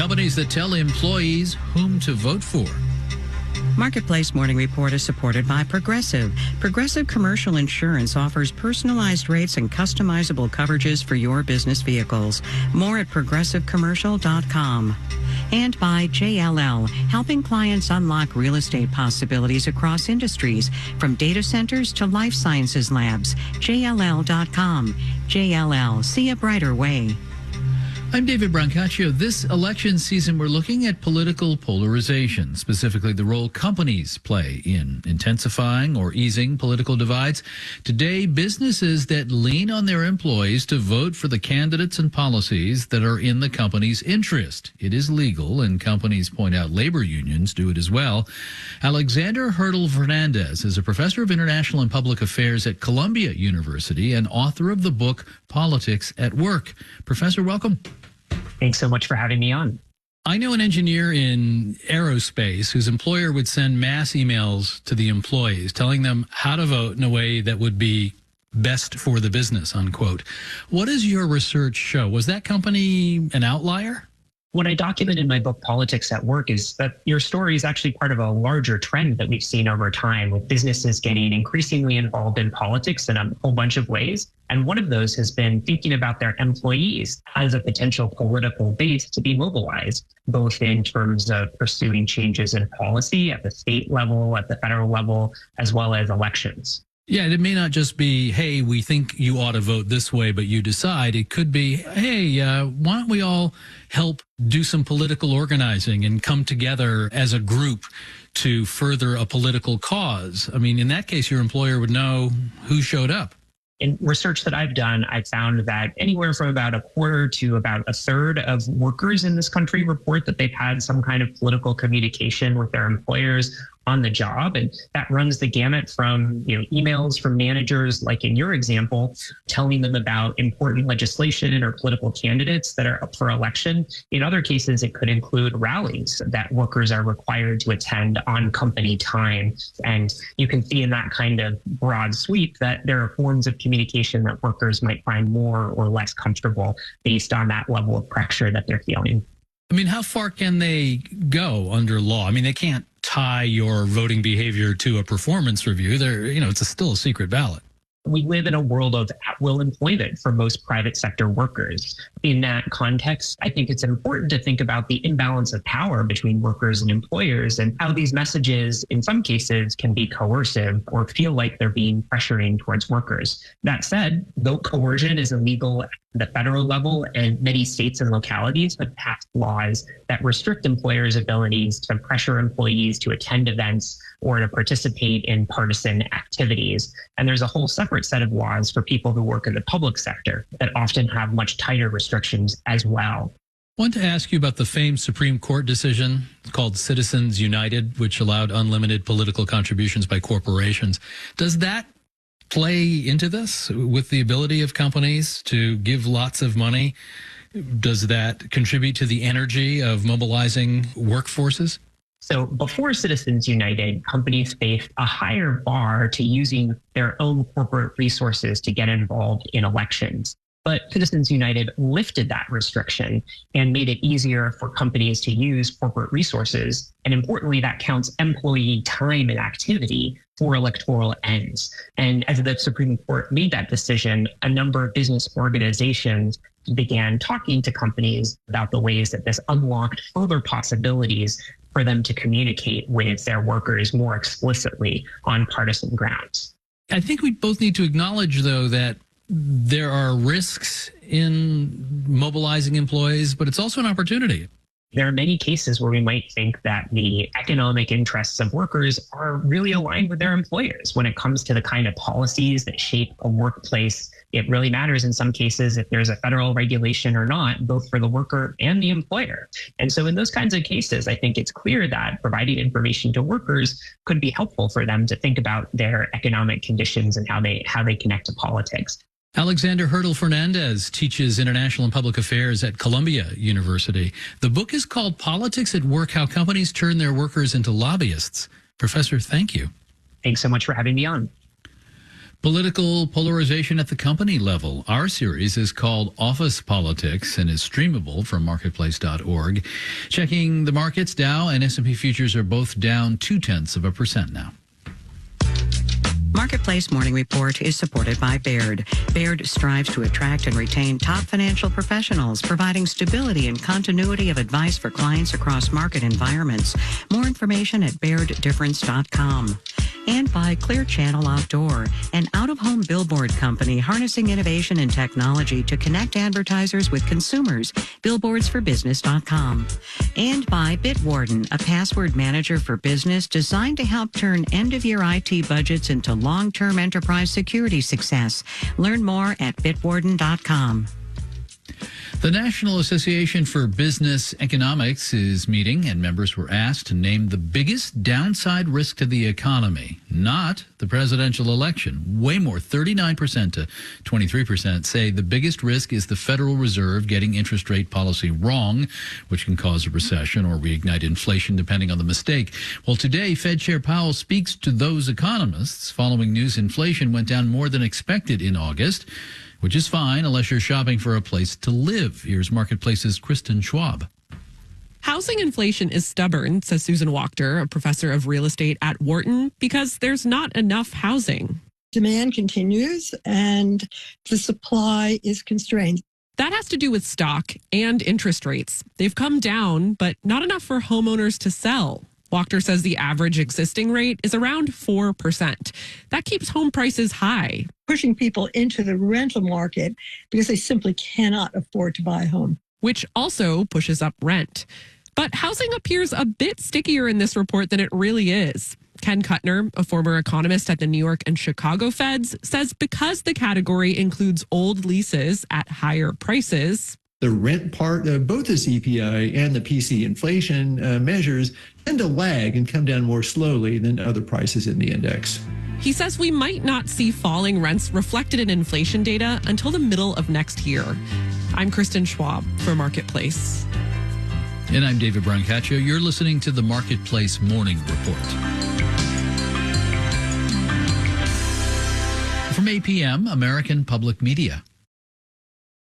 Companies that tell employees whom to vote for. Marketplace Morning Report is supported by Progressive. Progressive Commercial Insurance offers personalized rates and customizable coverages for your business vehicles. More at progressivecommercial.com. And by JLL, helping clients unlock real estate possibilities across industries, from data centers to life sciences labs. JLL.com. JLL, see a brighter way. I'm David Brancaccio. This election season, we're looking at political polarization, specifically the role companies play in intensifying or easing political divides. Today, businesses that lean on their employees to vote for the candidates and policies that are in the company's interest. It is legal, and companies point out labor unions do it as well. Alexander Hurdle Fernandez is a professor of international and public affairs at Columbia University and author of the book Politics at Work. Professor, welcome. Thanks so much for having me on. I know an engineer in aerospace whose employer would send mass emails to the employees telling them how to vote in a way that would be best for the business, unquote. What does your research show? Was that company an outlier? What I document in my book, Politics at Work, is that your story is actually part of a larger trend that we've seen over time, with businesses getting increasingly involved in politics in a whole bunch of ways. And one of those has been thinking about their employees as a potential political base to be mobilized, both in terms of pursuing changes in policy at the state level, at the federal level, as well as elections. Yeah, it may not just be, hey, we think you ought to vote this way, but you decide. It could be, hey, why don't we all help do some political organizing and come together as a group to further a political cause? I mean, in that case, your employer would know who showed up. In research that I've done, I've found that anywhere from about a quarter to about a third of workers in this country report that they've had some kind of political communication with their employers on the job. And that runs the gamut from, emails from managers, like in your example, telling them about important legislation or political candidates that are up for election. In other cases, it could include rallies that workers are required to attend on company time. And you can see in that kind of broad sweep that there are forms of communication that workers might find more or less comfortable based on that level of pressure that they're feeling. I mean, how far can they go under law? I mean, they can't tie your voting behavior to a performance review. It's still a secret ballot. We live in a world of at-will employment for most private sector workers. In that context, I think it's important to think about the imbalance of power between workers and employers and how these messages, in some cases, can be coercive or feel like they're being pressuring towards workers. That said, though coercion is illegal at the federal level, and many states and localities have passed laws that restrict employers' abilities to pressure employees to attend events or to participate in partisan activities. And there's a whole separate set of laws for people who work in the public sector that often have much tighter restrictions as well. I want to ask you about the famed Supreme Court decision called Citizens United, which allowed unlimited political contributions by corporations. Does that play into this with the ability of companies to give lots of money? Does that contribute to the energy of mobilizing workforces? So before Citizens United, companies faced a higher bar to using their own corporate resources to get involved in elections. But Citizens United lifted that restriction and made it easier for companies to use corporate resources. And importantly, that counts employee time and activity for electoral ends. And as the Supreme Court made that decision, a number of business organizations began talking to companies about the ways that this unlocked further possibilities for them to communicate with their workers more explicitly on partisan grounds. I think we both need to acknowledge, though, that there are risks in mobilizing employees, but it's also an opportunity. There are many cases where we might think that the economic interests of workers are really aligned with their employers. When it comes to the kind of policies that shape a workplace, it really matters in some cases if there's a federal regulation or not, both for the worker and the employer. And so in those kinds of cases, I think it's clear that providing information to workers could be helpful for them to think about their economic conditions and how they connect to politics. Alexander Hurdle Fernandez teaches international and public affairs at Columbia University. The book is called Politics at Work: How Companies Turn Their Workers into Lobbyists. Professor, thank you. Thanks so much for having me on. Political polarization at the company level. Our series is called Office Politics and is streamable from marketplace.org. Checking the markets, Dow and S&P futures are both down 0.2% now. Marketplace Morning Report is supported by Baird. Baird strives to attract and retain top financial professionals, providing stability and continuity of advice for clients across market environments. More information at BairdDifference.com. And by Clear Channel Outdoor, an out-of-home billboard company harnessing innovation and technology to connect advertisers with consumers. BillboardsForBusiness.com. And by Bitwarden, a password manager for business designed to help turn end-of-year IT budgets into long-term enterprise security success. Learn more at Bitwarden.com. The National Association for Business Economics is meeting, and members were asked to name the biggest downside risk to the economy, not the presidential election. Way more, 39% to 23% say the biggest risk is the Federal Reserve getting interest rate policy wrong, which can cause a recession or reignite inflation depending on the mistake. Well, today, Fed Chair Powell speaks to those economists following news inflation went down more than expected in August, which is fine unless you're shopping for a place to live. Here's Marketplace's Kristen Schwab. Housing inflation is stubborn, says Susan Wachter, a professor of real estate at Wharton, because there's not enough housing. Demand continues and the supply is constrained. That has to do with stock and interest rates. They've come down, but not enough for homeowners to sell. Wachter says the average existing rate is around 4%. That keeps home prices high, pushing people into the rental market because they simply cannot afford to buy a home, which also pushes up rent. But housing appears a bit stickier in this report than it really is. Ken Kuttner, a former economist at the New York and Chicago Feds, says because the category includes old leases at higher prices, the rent part of both the CPI and the PC inflation measures tend to lag and come down more slowly than other prices in the index. He says we might not see falling rents reflected in inflation data until the middle of next year. I'm Kristen Schwab for Marketplace. And I'm David Brancaccio. You're listening to the Marketplace Morning Report. From 8 p.m., American Public Media.